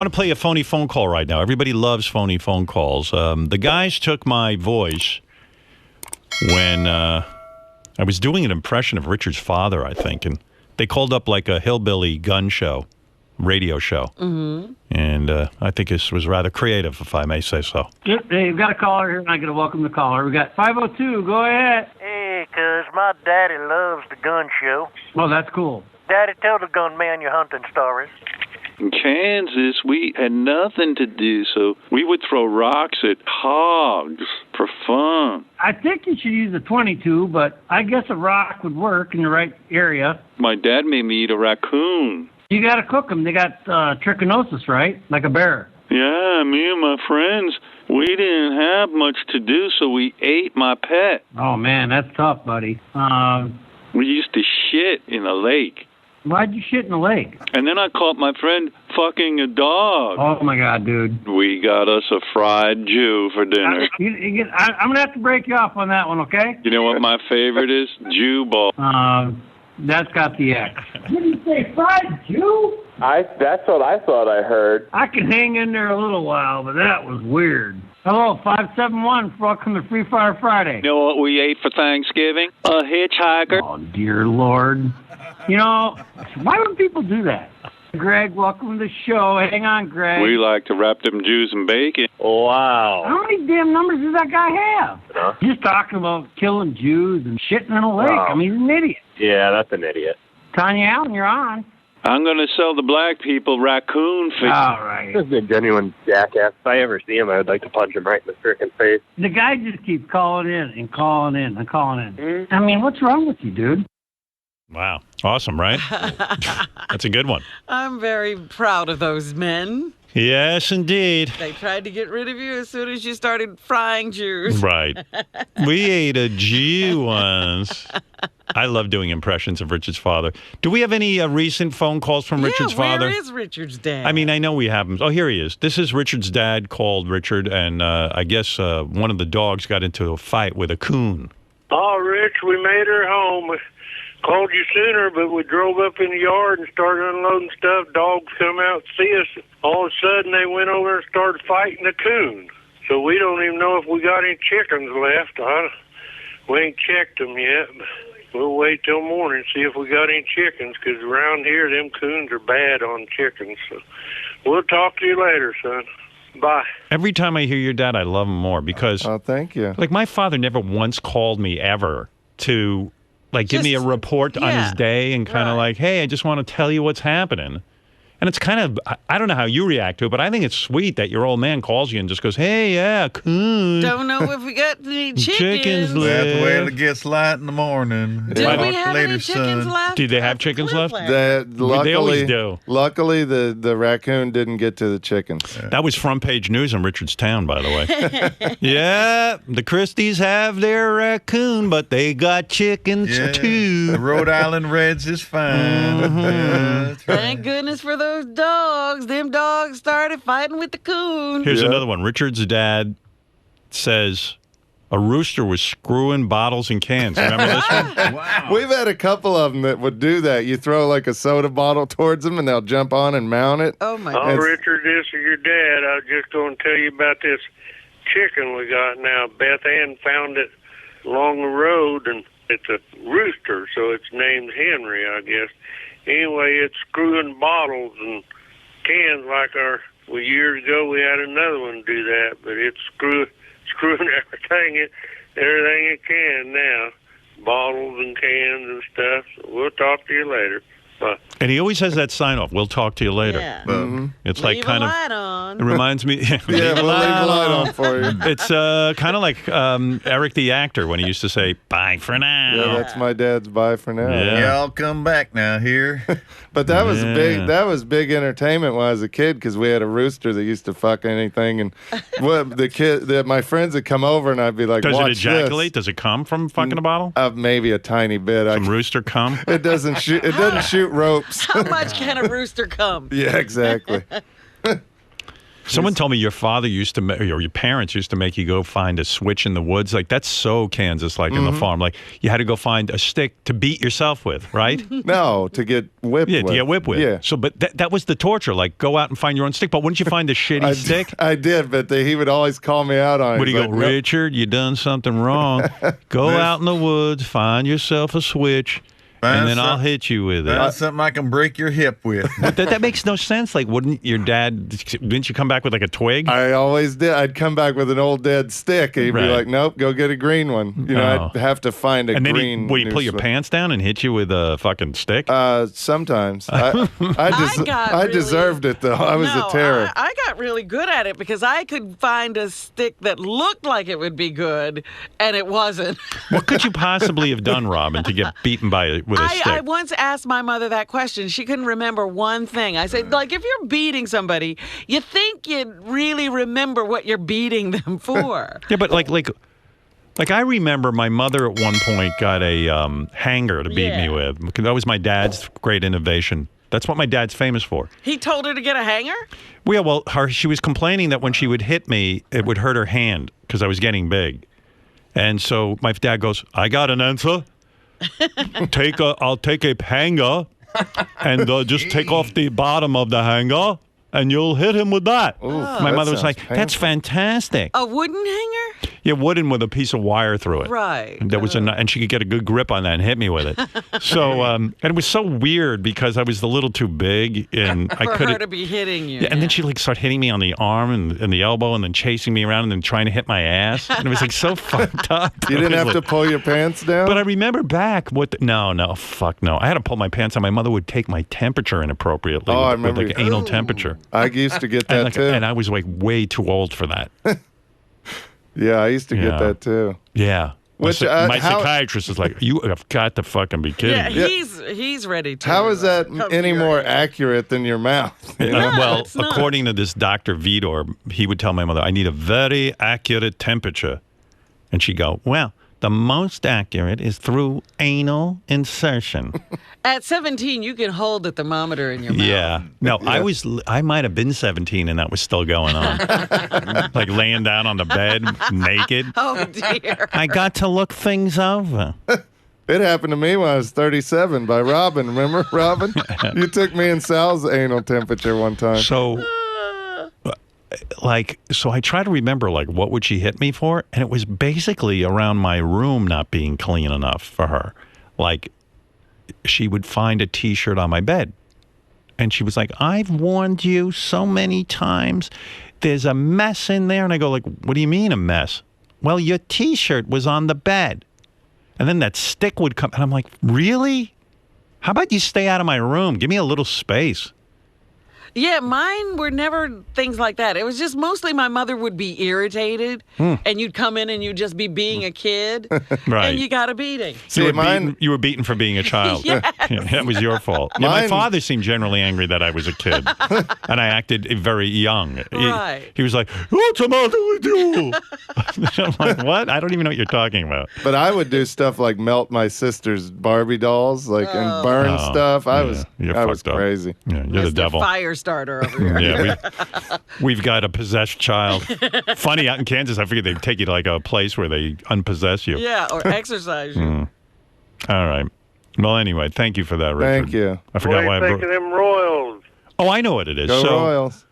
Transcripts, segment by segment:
want to play a phony phone call right now. Everybody loves phony phone calls. The guys took my voice when I was doing an impression of Richard's father, I think, and they called up like a hillbilly gun show, radio show. Mm-hmm. And I think this was rather creative, if I may say so. Yep, hey, you've got a caller here, and I got to welcome the caller. We got 502. Go ahead. Hey, cuz my daddy loves the gun show. Oh, that's cool. Daddy, tell the gunman your hunting stories. In Kansas, we had nothing to do, so we would throw rocks at hogs for fun. I think you should use a 22, but I guess a rock would work in the right area. My dad made me eat a raccoon. You got to cook them. They got trichinosis, right? Like a bear. Yeah, me and my friends, we didn't have much to do, so we ate my pet. Oh, man, that's tough, buddy. We used to shit in a lake. Why'd you shit in the lake? And then I caught my friend fucking a dog. Oh, my God, dude. We got us a fried Jew for dinner. I'm going to have to break you off on that one, okay? You know what my favorite is? Jew ball. That's got the X. What did you say, fried Jew? That's what I thought I heard. I can hang in there a little while, but that was weird. Hello, 571. Welcome to Free Fire Friday. You know what we ate for Thanksgiving? A hitchhiker. Oh, dear Lord. You know, why would people do that? Greg, welcome to the show. Hang on, Greg. We like to wrap them Jews in bacon. Wow. How many damn numbers does that guy have? Huh? He's talking about killing Jews and shitting in a lake. Oh. I mean, he's an idiot. Yeah, that's an idiot. Tanya Allen, you're on. I'm going to sell the black people raccoon feet. All right. This is a genuine jackass. If I ever see him, I would like to punch him right in the freaking face. The guy just keeps calling in and calling in and calling in. I mean, what's wrong with you, dude? Wow. Awesome, right? That's a good one. I'm very proud of those men. Yes, indeed. They tried to get rid of you as soon as you started frying Jews. Right. We ate a Jew once. I love doing impressions of Richard's father. Do we have any recent phone calls from Richard's father? Where is Richard's dad? I mean, I know we have him. Oh, here he is. This is Richard's dad called Richard, and I guess one of the dogs got into a fight with a coon. Oh, Rich, we made her home. We called you sooner, but we drove up in the yard and started unloading stuff. Dogs come out to see us. All of a sudden, they went over and started fighting a coon. So we don't even know if we got any chickens left. We ain't checked them yet. We'll wait till morning and see if we got any chickens, because around here, them coons are bad on chickens. So we'll talk to you later, son. Bye. Every time I hear your dad, I love him more because, Oh, thank you. like, my father never once called me ever to, like, give me a report on his day and kind of like, hey, I just want to tell you what's happening. And it's kind of, I don't know how you react to it, but I think it's sweet that your old man calls you and just goes, hey, yeah, coon. Don't know if we got any chickens. left. That's the way it gets light in the morning. Do Talk we have later, any chickens son. left? Do they have chickens left? Luckily, They always do. Luckily, the raccoon didn't get to the chickens. That was front page news in Richard's Town, by the way. Yeah, the Christies have their raccoon, but they got chickens Yeah, too. the Rhode Island Reds is fine. Yeah, that's right. Thank goodness for those dogs. Them dogs started fighting with the coon. Here's another one. Richard's dad says a rooster was screwing bottles and cans. Remember this one? Wow. We've had a couple of them that would do that. You throw like a soda bottle towards them, and they'll jump on and mount it. Oh, my Oh, God. Richard, this is your dad. I was just going to tell you about this chicken we got now. Beth Ann found it along the road, and it's a rooster, so it's named Henry, I guess. Anyway, it's screwing bottles and cans like years ago we had another one do that, but it's screwing everything it can now. Bottles and cans and stuff. So we'll talk to you later. Bye. And he always has that sign off. We'll talk to you later. Yeah. It's Leave like kind a of. light on. It reminds me. Yeah, we'll leave the light on for you. It's kind of like Eric the actor when he used to say "Bye for now." Yeah, that's my dad's bye for now. Yeah. Y'all come back now here. But that was Yeah. big. That was big entertainment when I was a kid because we had a rooster that used to fuck anything, and my friends would come over and I'd be like, Does it "Watch ejaculate? Does it come from fucking a bottle? Maybe a tiny bit. Some rooster cum? It doesn't shoot. It doesn't shoot ropes. How much can a rooster come? Yeah, exactly. Someone told me your father used to, or your parents used to make you go find a switch in the woods. Like, that's so Kansas, like in the farm. Like, you had to go find a stick to beat yourself with, right? No, to get whipped with. Yeah, to get whipped with. Yeah. So, but that was the torture. Like, go out and find your own stick. But wouldn't you find a shitty stick? I did, but he would always call me out on it. Would he He's go, like, "Nope." Richard, you done something wrong. Go out in the woods, find yourself a switch, and then I'll hit you with it. That's something I can break your hip with. But that makes no sense. Like, didn't you come back with like a twig? I always did. I'd come back with an old dead stick, and he'd be Right. like, "Nope, go get a green one." I'd have to find a and then green. would he pull new your switch. pants down and hit you with a fucking stick? Sometimes. I deserved it though. I was a terror. I got really good at it because I could find a stick that looked like it would be good, and it wasn't. What could you possibly have done, Robin, to get beaten with a stick? I once asked my mother that question. She couldn't remember one thing. I said, like, if you're beating somebody, you think you'd really remember what you're beating them for. Yeah, but like I remember my mother at one point got a hanger to beat me with. Because that was my dad's great innovation. That's what my dad's famous for. He told her to get a hanger? Well, she was complaining that when she would hit me, it would hurt her hand because I was getting big. And so my dad goes, I got an answer. I'll take a hanger and just take off the bottom of the hanger and you'll hit him with that. My mother was like, that's fantastic. A wooden hanger? Yeah, wooden with a piece of wire through it. Right. And and she could get a good grip on that and hit me with it. So, and it was so weird because I was a little too big and I For couldn't. her to be hitting you. Yeah, and then she like started hitting me on the arm and the elbow and then chasing me around and then trying to hit my ass. And it was like so fucked up. You didn't It was have to like- pull your pants down? But I remember back fuck no. I had to pull my pants down. My mother would take my temperature inappropriately. Oh, I with remember. like anal temperature. I used to get that And, too. and I was like way too old for that. Yeah, I used to Yeah. get that too. Yeah. Which, my how- psychiatrist is like, you have got to fucking be kidding Yeah, me. he's ready to. How is that come any to your more aid. accurate than your mouth? Well, it's not. according to this Dr. Vidor, he would tell my mother, I need a very accurate temperature. And she'd go, well, the most accurate is through anal insertion. At 17, you can hold the thermometer in your mouth. Yeah. No, I might have been 17 and that was still going on. Like laying down on the bed naked. Oh, dear. I got to look things over. It happened to me when I was 37 by Robin. Remember, Robin? You took me and Sal's anal temperature one time. So I try to remember, like, what would she hit me for? And it was basically around my room not being clean enough for her. Like, she would find a T-shirt on my bed. And she was like, I've warned you so many times. There's a mess in there. And I go, like, what do you mean a mess? Well, your T-shirt was on the bed. And then that stick would come. And I'm like, really? How about you stay out of my room? Give me a little space. Yeah, mine were never things like that. It was just mostly my mother would be irritated, and you'd come in and you'd just be being a kid, Right. and you got a beating. See, You were beaten for being a child. Yes. Yeah, that was your fault. Yeah, my Mine- father seemed generally angry that I was a kid, and I acted very young. Right. He was like, "What's the matter with you?" I'm like, "What? I don't even know what you're talking about." But I would do stuff like melt my sister's Barbie dolls, like and burn Oh, stuff. I you're was fucked up. crazy. Yeah, you're the Mr. devil. Fire starter over here. Yeah, we've got a possessed child. Funny, out in Kansas, I figured they'd take you to like a place where they unpossess you. Yeah, or exercise you. All right. Well, anyway, thank you for that, Richard. Thank you. I What forgot do why. you think of them Royals? Oh, I know what it is. Go so, Royals.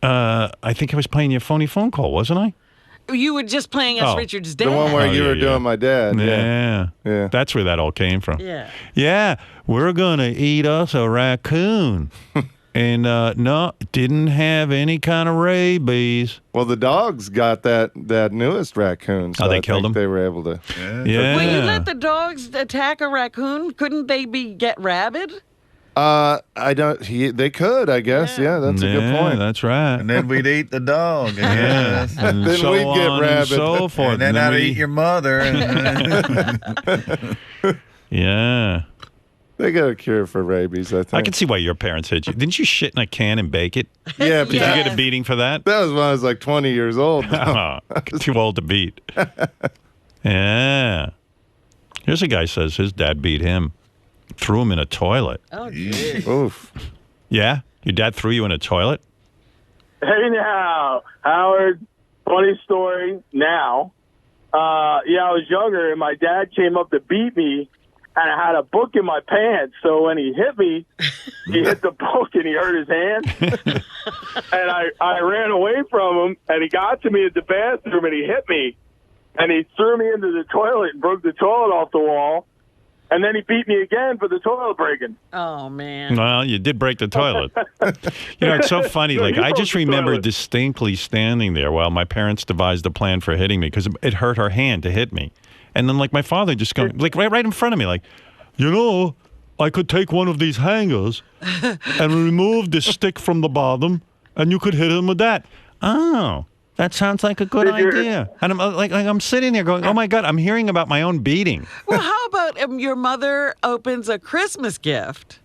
I think I was playing your phony phone call, wasn't I? You were just playing us Oh, Richard's dad. The one where Oh, you yeah, were yeah. doing my dad. Yeah. Yeah. That's where that all came from. Yeah. Yeah, we're going to eat us a raccoon. And no, didn't have any kind of rabies. Well, the dogs got that newest raccoon. So Oh, they I killed think him? They were able to. Yeah. When you let the dogs attack a raccoon, couldn't they get rabid? I don't. They could, I guess. Yeah, that's a good point. That's right. And then we'd eat the dog. I Yeah. guess. And Then so we'd get on rabid. and so forth. And then I'd we- eat your mother. Yeah. They got a cure for rabies, I think. I can see why your parents hit you. Didn't you shit in a can and bake it? Yeah, Did Yeah. you get a beating for that? that was when I was like 20 years old. Too old to beat. Yeah. Here's a guy says his dad beat him. Threw him in a toilet. Oh, geez. Oof. Yeah? Your dad threw you in a toilet? Hey now, Howard, funny story now. I was younger and my dad came up to beat me and I had a book in my pants. So when he hit me, he hit the book and he hurt his hand. And I ran away from him and he got to me at the bathroom and he hit me. And he threw me into the toilet and broke the toilet off the wall. And then he beat me again for the toilet breaking. Oh, man. Well, you did break the toilet. It's so funny. Like, I just remember distinctly standing there while my parents devised a plan for hitting me because it hurt her hand to hit me. And then, like, my father just going, like, right in front of me, like, I could take one of these hangers and remove the stick from the bottom, and you could hit him with that. Oh. That sounds like a good idea. And I'm sitting there going, oh, my God, I'm hearing about my own beating. Well, how about your mother opens a Christmas gift?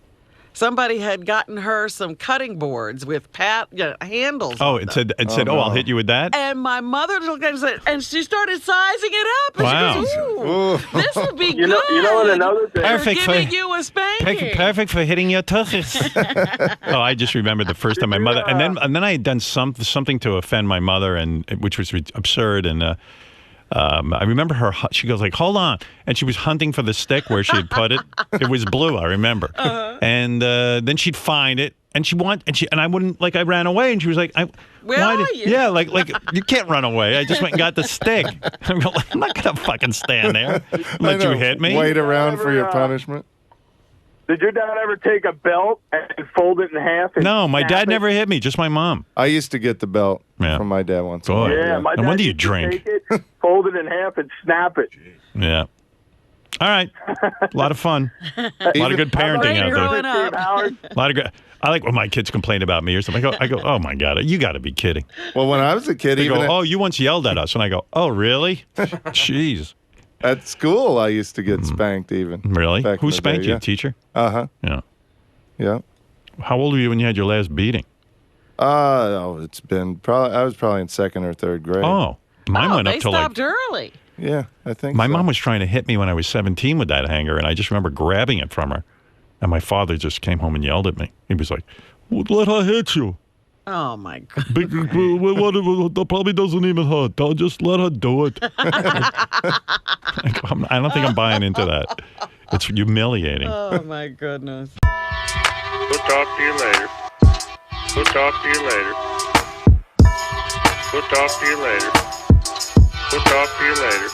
Somebody had gotten her some cutting boards with handles. Oh, on it them. said, I'll hit you with that? And my mother looked at it and said, and she started sizing it up. And Wow. she goes, ooh, this would be good. You know what another thing? Perfect for giving you a spanking. Perfect for hitting your tuchus. Oh, I just remember the first time my mother, and then I had done something to offend my mother, and which was absurd. And I remember her. She goes like, "Hold on," and she was hunting for the stick where she had put it. It was blue, I remember. And then she'd find it, and I wouldn't, like, I ran away, and she was like, Where are you? Yeah, like you can't run away. I just went and got the stick. I'm not gonna fucking stand there. Let you hit me. Wait around for your punishment. Did your dad ever take a belt and fold it in half? And No, my snap dad it? never hit me. Just my mom. I used to get the belt from my dad once. in a while. Yeah, my No dad wonder you used to drink. Take it, fold it in half, and snap it. Yeah. All right. A lot of fun. A lot of good parenting out there. Growing up. A lot of good. I like when my kids complain about me or something. I go, oh my God, you got to be kidding. Well, when I was a kid, They even go, oh, you once yelled at us, and I go, oh, really? Jeez. at school, I used to get spanked even. Really? back in Who the spanked day, you? yeah. Teacher? Uh-huh. Yeah. Yeah. How old were you when you had your last beating? It's been I was probably in second or third grade. Oh, mine went up They to like. stopped early. Yeah, I think My so. mom was trying to hit me when I was 17 with that hanger, and I just remember grabbing it from her. And my father just came home and yelled at me. He was like, well, let her hit you. Oh, my God. That probably doesn't even hurt. I'll just let her do it. I don't think I'm buying into that. It's humiliating. Oh, my goodness. We'll talk to you later. We'll talk to you later. We'll talk to you later. We'll talk to you later.